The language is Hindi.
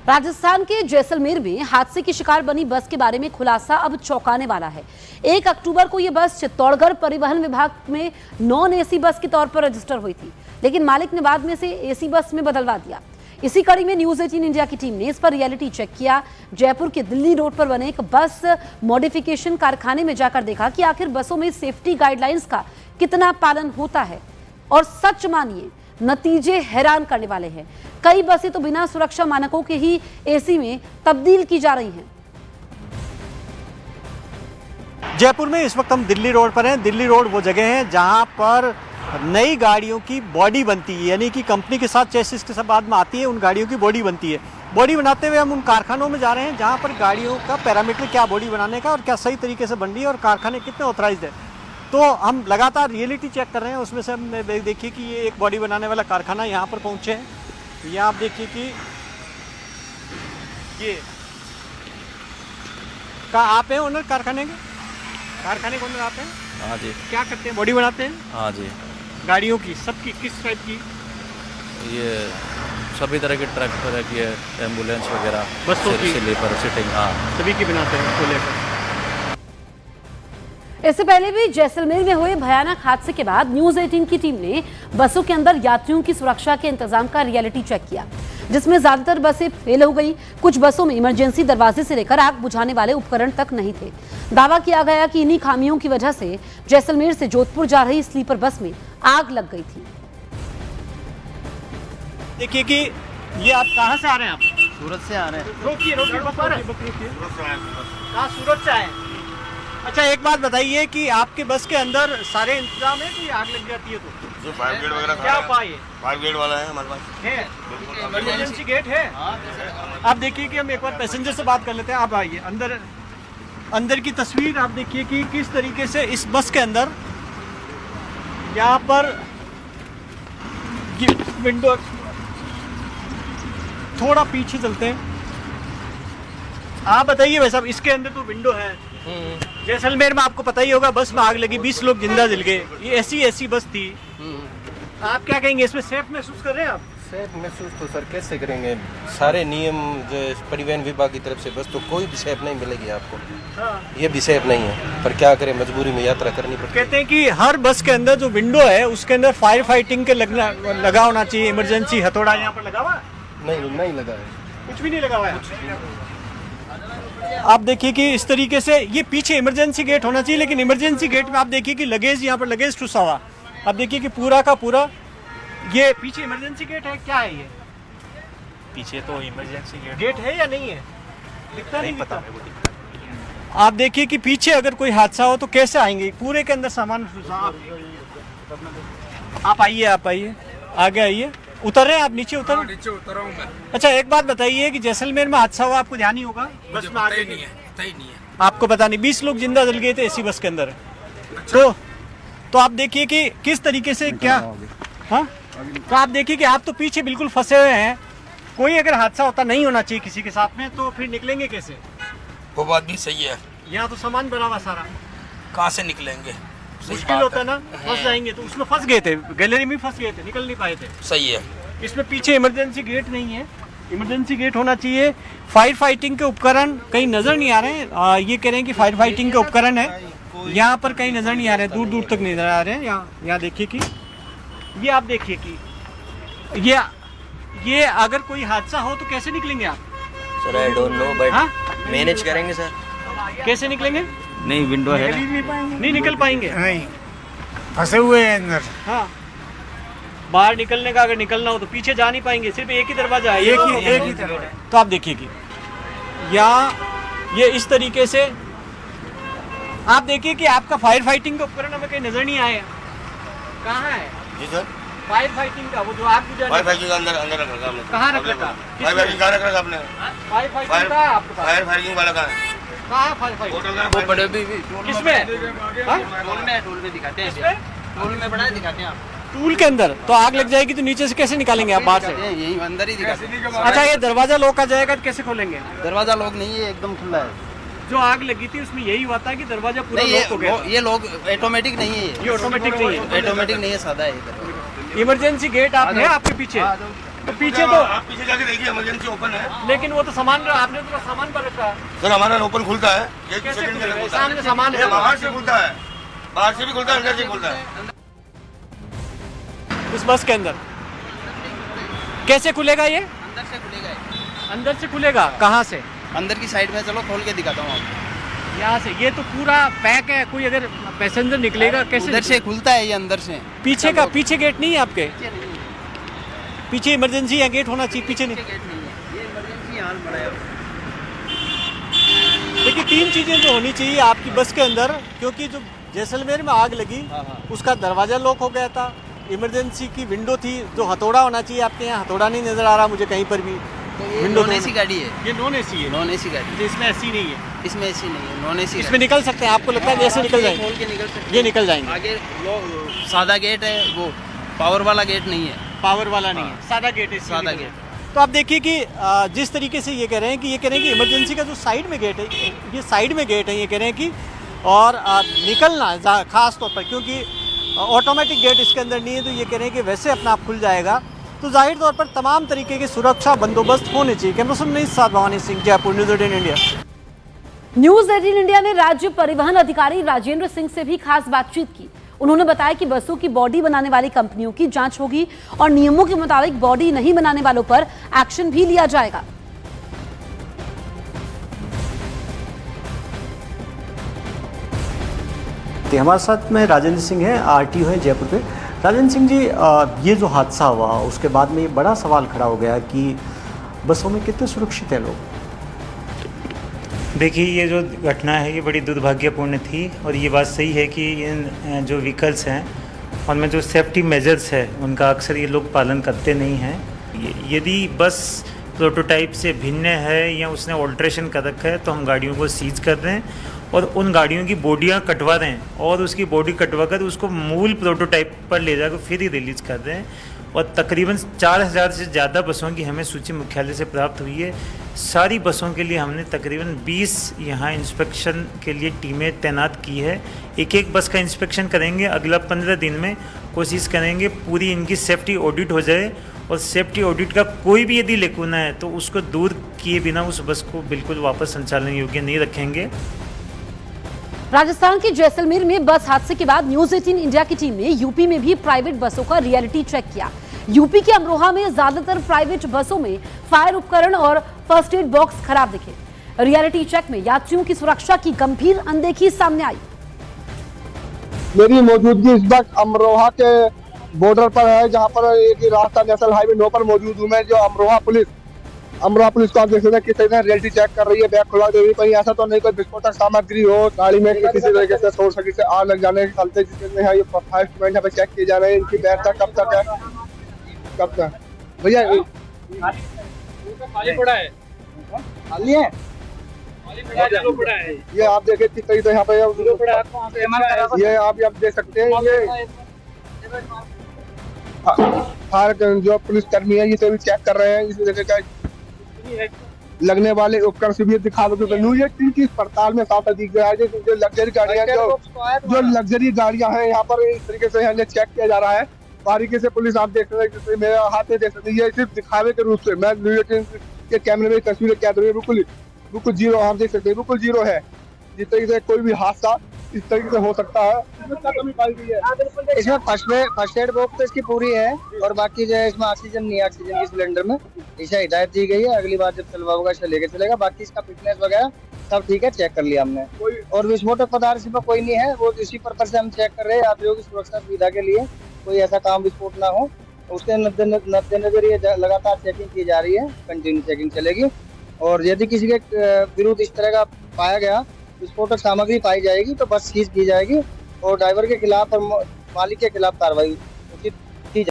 राजस्थान के जैसलमेर में हादसे की शिकार बनी बस के बारे में खुलासा अब चौंकाने वाला है। 1 अक्टूबर को यह बस चित्तौड़गढ़ परिवहन विभाग में नॉन एसी बस के तौर पर रजिस्टर हुई थी, लेकिन मालिक ने बाद में से एसी बस में बदलवा दिया। इसी कड़ी में न्यूज 18 इंडिया की टीम ने इस पर रियलिटी चेक किया। जयपुर के दिल्ली रोड पर बने एक बस मॉडिफिकेशन कारखाने में जाकर देखा कि आखिर बसों में सेफ्टी गाइडलाइंस का कितना पालन होता है, और सच मानिए नतीजे हैरान करने वाले हैं। कई बसें तो बिना सुरक्षा मानकों के ही एसी में तब्दील की जा रही हैं। जयपुर में इस वक्त हम दिल्ली रोड पर हैं। दिल्ली रोड वो जगह है जहां पर नई गाड़ियों की बॉडी बनती है, यानी कि कंपनी के साथ चेसिस के साथ बाद में आती है, उन गाड़ियों की बॉडी बनती है। बॉडी बनाते हुए हम उन कारखानों में जा रहे हैं जहां पर गाड़ियों का पैरामीटर क्या बॉडी बनाने का और क्या सही तरीके से बन रही है और कारखाने कितने ऑथराइज्ड है। तो हम लगातार रियलिटी चेक कर रहे हैं। उसमें से हमने देखिए कि ये एक बॉडी बनाने वाला कारखाना यहाँ पर पहुँचे हैं। ये आप देखिए कि ये आप हैं ओनर कारखाने के ओनर आप हैं? हाँ जी। क्या करते हैं? बॉडी बनाते हैं? हाँ जी। गाड़ियों की सबकी किस टाइप की? ये सभी तरह के ट्रक तरह की है, एम्बुलेंस वगैरह, बसों की, स्लीपर, सिटिंग, हाँ सभी की बनाते हैं उसको लेकर। इससे पहले भी जैसलमेर में हुए भयानक हादसे के बाद न्यूज 18 की टीम ने बसों के अंदर यात्रियों की सुरक्षा के इंतजाम का रियलिटी चेक किया, जिसमें ज्यादातर बसें फेल हो गई। कुछ बसों में इमरजेंसी दरवाजे से लेकर आग बुझाने वाले उपकरण तक नहीं थे। दावा किया गया कि इन्हीं खामियों की वजह से जैसलमेर से जोधपुर जा रही स्लीपर बस में आग लग गई थी। देखिए कि ये आप कहाँ से आ रहे हैं? आप सूरत से आ रहे हैं। रोकिए कहाँ? सूरत से आए? अच्छा, एक बात बताइए कि आपके बस के अंदर सारे इंतजाम है कि आग लग जाती है तो? जो फायर गेट वगैरह क्या उपाय है? फायर गेट वाला है हमारे पास है, इमरजेंसी गेट है। आप देखिए कि हम एक बार पैसेंजर से बात कर लेते हैं। आप आइए अंदर की तस्वीर आप देखिए कि किस तरीके से इस बस के अंदर यहाँ पर विंडो, थोड़ा पीछे चलते हैं। आप बताइए भाई साहब, इसके अंदर तो विंडो है। जैसलमेर में आपको पता ही होगा, बस में आग लगी, 20 लोग जिंदा जल गए। ये ऐसी बस थी। आप क्या कहेंगे, इसमें सेफ महसूस कर रहे हैं आप? सेफ महसूस तो सर कैसे करेंगे, सारे नियम जो परिवहन विभाग की तरफ से, बस तो कोई भी सेफ नहीं मिलेगी आपको। हाँ। ये भी सेफ नहीं है, पर क्या करें, मजबूरी में यात्रा करनी पड़ती है। कहते हैं कि हर बस के अंदर जो विंडो है उसके अंदर फायर फाइटिंग के लगा होना चाहिए। इमरजेंसी हथौड़ा यहाँ पर लगा हुआ है? नहीं लगा है, कुछ भी नहीं लगा हुआ है। आप देखिए कि इस तरीके से ये पीछे इमरजेंसी गेट होना चाहिए, लेकिन इमरजेंसी गेट में आप देखिए कि लगेज, यहाँ पर लगेज ठुसा हुआ। आप देखिए कि पूरा का पूरा ये पीछे इमरजेंसी गेट है। क्या है ये पीछे तो इमरजेंसी गेट है या नहीं है? दिखता नहीं पता। आप देखिए कि पीछे अगर कोई हादसा हो तो कैसे आएंगे? पूरे के अंदर सामान। आप आइए आगे आइए। उतर रहे हैं आप? नीचे उतर रहा हूं मैं। अच्छा, एक बात बताइए कि जैसलमेर में हादसा हुआ, आपको ध्यान ही होगा? बस में आगे नहीं है। आपको पता नहीं, 20 लोग जिंदा जल गए थे एसी बस के अंदर। तो आप देखिए कि किस तरीके से क्या। हाँ, तो आप देखिए कि आप तो पीछे बिल्कुल फंसे हुए हैं। कोई अगर हादसा होता नहीं होना चाहिए किसी के साथ में, तो फिर निकलेंगे कैसे? वो बात भी सही है, यहाँ तो सामान भरा हुआ सारा, कहाँ से निकलेंगे? मुश्किल होता है ना, फंस जाएंगे। तो उसमें फंस गए थे, गैलरी में फंस गए थे, निकल नहीं पाए थे। सही है। इसमें पीछे इमरजेंसी गेट नहीं है। इमरजेंसी गेट होना चाहिए। फायर फाइटिंग के उपकरण कहीं नजर नहीं आ रहे हैं। ये कह रहे हैं कि फायर फाइटिंग के उपकरण है, यहाँ पर कहीं नजर नहीं आ रहे, दूर तक नजर आ रहे हैं। यहाँ देखिए कि ये आप देखिए कि ये अगर कोई हादसा हो तो कैसे निकलेंगे आप? Sir I don't know, but हाँ? मैनेज करेंगे सर। कैसे निकलेंगे? नहीं, विंडो है, नहीं निकल पाएंगे। नहीं, फंसे हुए हैं अंदर। हाँ, बाहर निकलने का अगर निकलना हो तो पीछे जा नहीं पाएंगे, सिर्फ एक ही दरवाजा है, एक ही तरफ। तो आप देखिए कि ये इस तरीके से आप देखिए कि आपका फायर फाइटिंग का उपकरण हमें कहीं नजर नहीं आया। कहाँ है? जी सर, फायर फाइटिंग का वो जो आग बुझाने फायर फाइटिंग का अंदर रख रखा हमने। कहाँ रख रखा? फायर फाइटिंग कहाँ रख रखा आपने? फायर फाइटिंग का आपके पास? फायर फाइटिंग वाला कहाँ है? कहाँ है फायर फाइटिंग? वो बड़े भी किसमें? टूल में दिखाते हैं, टूल में बड़ा दिखाते हैं आप। टूल के अंदर तो आग लग जाएगी तो नीचे से कैसे निकालेंगे आप? बाहर से? यही अंदर ही दिखाते हैं। अच्छा, ये दरवाजा लॉक आ जाएगा तो कैसे खोलेंगे? दरवाजा लॉक नहीं है, एकदम खुला है। जो आग लगी थी उसमें यही हुआ था कि दरवाजा पूरा लॉक हो गया? ये लॉक ऑटोमेटिक नहीं है, ये ऑटोमेटिक नहीं है, ऑटोमेटिक नहीं है, सादा है। इमरजेंसी गेट आप है आपके पीछे? तो पीछे तो आप पीछे जाके देखिए, इमरजेंसी ओपन है। लेकिन वो तो सामान आपने तो सामान पर रखा है। सर हमारा ओपन खुलता है, एक कैसे सेकंड के खुलेगा? अंदर खुलता सामने सामान है। है। ये बाहर से खुलता है, बाहर से भी खुलता है, अंदर से खुलता है। इस बस के अंदर कैसे खुलेगा ये? अंदर से खुलेगा ये। अंदर से खुलेगा? कहाँ से? अंदर की साइड में चलो खोल के दिखाता हूँ आपको। यहाँ से? ये तो पूरा पैक है, कोई अगर पैसेंजर निकलेगा कैसे? उधर से खुलता है ये, अंदर से। पीछे का, पीछे गेट नहीं है आपके? पीछे नहीं है, पीछे इमरजेंसी या गेट होना चाहिए, पीछे नहीं। पीछे गेट नहीं है, ये इमरजेंसी यहाँ बनाया हुआ है। देखिए 3 चीज़ें जो होनी चाहिए आपकी बस के अंदर, क्योंकि जो जैसलमेर में आग लगी उसका दरवाज़ा लॉक हो गया था, इमरजेंसी की विंडो थी, जो हथौड़ा होना चाहिए। आपके यहाँ हथौड़ा नहीं नज़र आ रहा मुझे कहीं पर भी। तो ये विंडो नॉन एसी गाड़ी है, ये नॉन एसी है, नॉन एसी गाड़ी। इसमें एसी नहीं है। इसमें एसी नहीं है, नॉन एसी। इसमें निकल सकते हैं? आपको लगता है जैसे निकल जाएंगे? खोल के निकल सकते ये निकल जाएंगे। आगे सादा गेट है, वो पावर वाला गेट नहीं है, पावर वाला नहीं है, सादा गेट है। सादा गेट। तो आप देखिए कि जिस तरीके से ये कह रहे हैं कि इमरजेंसी का जो साइड में गेट है, ये साइड में गेट है, ये कह रहे हैं कि और निकलना है ख़ास तौर पर, क्योंकि ऑटोमेटिक गेट इसके अंदर नहीं है, तो ये कह रहे हैं कि वैसे अपना आप खुल जाएगा। तो जाहिर तौर पर तमाम तरीके के सुरक्षा बंदोबस्त होने चाहिए। कैमरा पर्सन नहीं साथ Bhavani Singh, Jaipur, news 18 India. News 18 India ने राज्य परिवहन अधिकारी राजेंद्र सिंह से भी खास बातचीत की। उन्होंने बताया कि बसों की बॉडी बनाने वाली कंपनियों की जांच होगी और नियमों के मुताबिक बॉडी नहीं बनाने वालों पर एक्शन भी लिया जाएगा। हमारे साथ में राजेंद्र सिंह हैं, आरटीओ हैं जयपुर पे। राजेंद्र सिंह जी, ये जो हादसा हुआ उसके बाद में ये बड़ा सवाल खड़ा हो गया कि बसों में कितने सुरक्षित हैं लोग? देखिए, ये जो घटना है ये बड़ी दुर्भाग्यपूर्ण थी और ये बात सही है कि इन जो व्हीकल्स हैं उनमें जो सेफ्टी मेजर्स है उनका अक्सर ये लोग पालन करते नहीं हैं। यदि बस प्रोटोटाइप से भिन्न है या उसने ऑल्ट्रेशन कर रखा है तो हम गाड़ियों को सीज कर रहे हैं और उन गाड़ियों की बॉडियाँ कटवा रहे हैं और उसकी बॉडी कटवा कर उसको मूल प्रोटोटाइप पर ले जाकर फिर ही रिलीज़ कर रहे हैं। और तकरीबन 4000 से ज़्यादा बसों की हमें सूची मुख्यालय से प्राप्त हुई है। सारी बसों के लिए हमने तकरीबन 20 यहाँ इंस्पेक्शन के लिए टीमें तैनात की है। एक एक बस का इंस्पेक्शन करेंगे। अगला 15 दिन में कोशिश करेंगे पूरी इनकी सेफ्टी ऑडिट हो जाए और सेफ्टी ऑडिट का कोई भी यदि लेकुना है तो उसको दूर किए बिना उस बस को बिल्कुल वापस संचालन योग्य नहीं रखेंगे। राजस्थान के जैसलमेर में बस हादसे के बाद न्यूज 18 इंडिया की टीम ने यूपी में भी प्राइवेट बसों का रियलिटी चेक किया। यूपी के अमरोहा में ज्यादातर प्राइवेट बसों में फायर उपकरण और फर्स्ट एड बॉक्स खराब दिखे। रियलिटी चेक में यात्रियों की सुरक्षा की गंभीर अनदेखी सामने आई। मेरी मौजूदगी इस वक्त अमरोहा के बॉर्डर पर है, जहां पर एक राजस्थान नेशनल हाईवे 9 पर मौजूद हूं मैं। जो अमरोहा पुलिस को आप देख सकते हैं किस तरह रियलिटी चेक कर रही है। बैग खुला दे रही है, कहीं ऐसा तो नहीं कोई विस्फोटक सामग्री हो गाड़ी में किसी तरीके से शॉर्ट सर्किट से आग लग जाने के चलते, जिसमें ये फायर इंस्ट्रूमेंट यहाँ पे चेक किए जा रहे हैं। इनकी बैग कब तक है भैया? खाली पड़ा है, खाली है। ये आप देखें किस तरीके से यहाँ पे ये आप देख सकते हैं। ये फायर जो पुलिस कर्मी है ये तो भी चेक कर रहे हैं। इस वजह से लगने वाले उपकरण से भी दिखा दो की पड़ताल में साफ दिख रहा है। जो लग्जरी गाड़ियां जो लग्जरी गाड़ियां हैं यहाँ पर इस तरीके से यहाँ चेक किया जा रहा है। बारीकी से पुलिस आप देख सकते हैं, मेरे हाथ में देख सकते हैं। ये सिर्फ दिखावे के रूप से मैं के कैमरे में तस्वीरें कैद हुई, बिल्कुल जीरो आप देख सकते हैं, बिल्कुल जीरो है। जिस तरीके से कोई भी हादसा इस तरीके से हो सकता है, कमी पाई गई है। इसमें फर्स्ट एड बॉक्स तो इसकी पूरी है और बाकी जो है इसमें ऑक्सीजन नहीं है, ऑक्सीजन के सिलेंडर में इसे हिदायत दी गई है। अगली बार जब चलवा होगा इसे लेके चलेगा। बाकी इसका फिटनेस वगैरह सब ठीक है, चेक कर लिया हमने। और विस्फोटक पदार्थ इसमें कोई नहीं है, वो इसी पर्पज से हम चेक कर रहे हैं यात्रियों की सुरक्षा सुविधा के लिए, कोई ऐसा काम विस्फोट ना हो। उसके मद्देनजर ये लगातार चेकिंग की जा रही है, कंटिन्यू चेकिंग चलेगी। और यदि किसी के विरुद्ध इस तरह का पाया गया विस्फोटक सामग्री पाई जाएगी तो बस सीज की जाएगी और ड्राइवर के खिलाफ और मालिक के खिलाफ कार्रवाई उचित